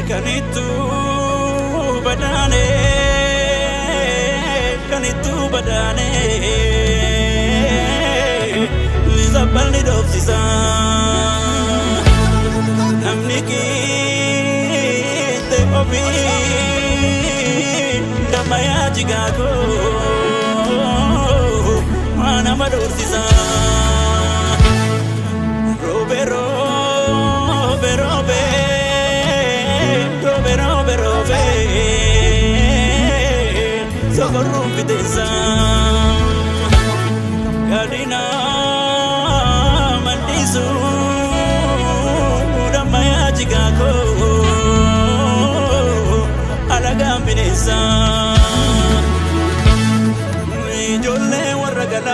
Kanitu badane, kanitu badane, zabal ni dofisa, namni kite obi, damaya jigago, mana madofisa, robe robe robe. Socorro pideza Gadina mandisu Damaya jigako Alaga pineza Jolle warragalan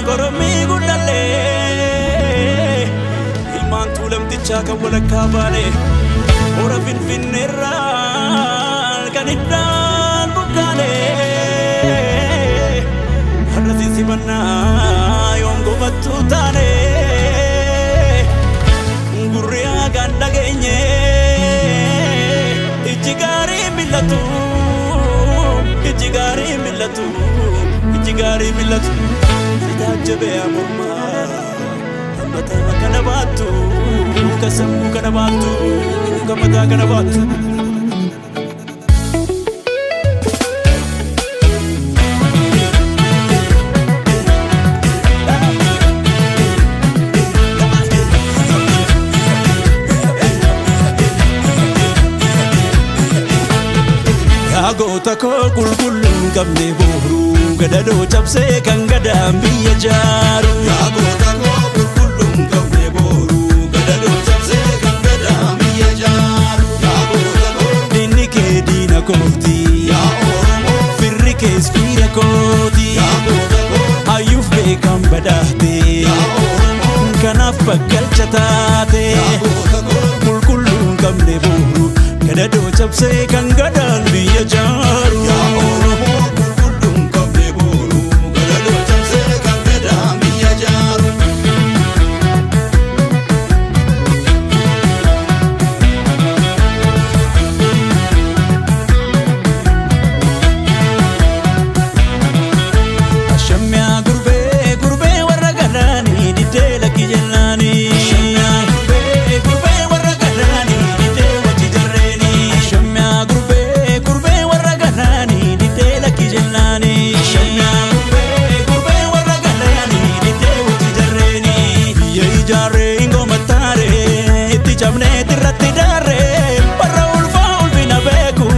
Koromi gudale Ilman tulam tichaka wala kabale Ora finfinnerra Kaniddan bukale Harasi sibanna Yongo batutane Gurriya ganda genye Ijigari millatu Ijigari millatu Ijigari millatu Sidajabe amurma Ambata kanabatu Kasamu kanabatu Kamata kanabatu Goota koo qulqulluun qabne booruu gadadoo cabsee kan gadaan biyya jaaru. Goota koo qulqulluun qabne booruu gadadoo cabsee kan gadaan biyya jaaru. Goota koo diinni kee diina kooti. Oromoo firri kees fiira kooti. goota koo hayyuuf beekan badhaate. Oromoo kanaaf bakkalcha taate. goota koo qulqulluun qabne booruu gadadoo cabsee kan gadaan biyya jaaru. Oromoo qulqulluun qabne booruu gadadoo cabsee kan gadaan biyya jaaru. Shamyaa gurbee gurbee warra galaanii diddee lakki jennaanii. Gurbee warra galaanii diddee wajji jarreeni. Shamyaa gurbee gurbee warra galaanii diddee lakki jennaanii. Gurbee warra galaanii diddee wajji jarreeni. Biyya ijaarree ingoomattaaree itti cabnee irratti daarree warra ulfaa ulfina beeku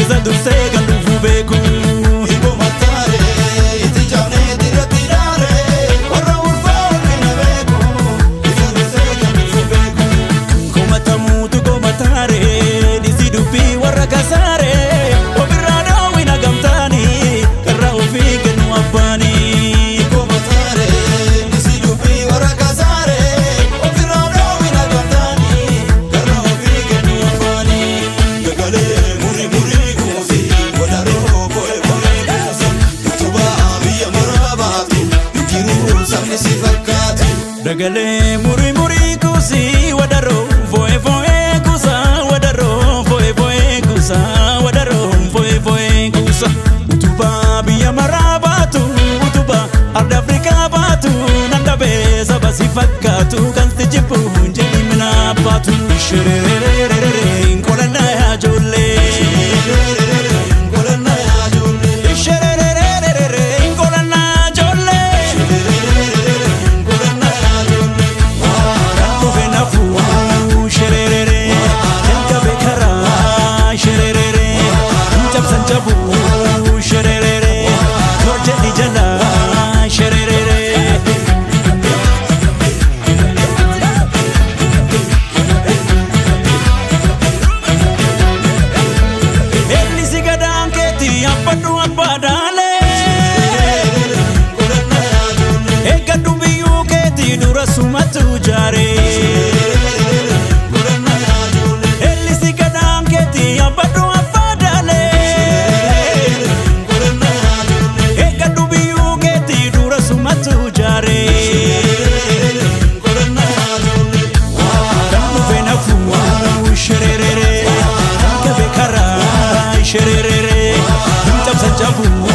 isa dursee kan dhufu beeku. Dagalee muri muri kusi wadaro foe foe kusa wadaro foe foe kusa wadaro foe foe kusa utuba biya marabatu utuba arda Afrika batu nanda besa basi fakatu kan tijipu jeli mina batu shererererere kolana ya jolle sumatu jare Elisi kadang keti abadu afadale Eka dubiyu keti dura sumatu jare qabu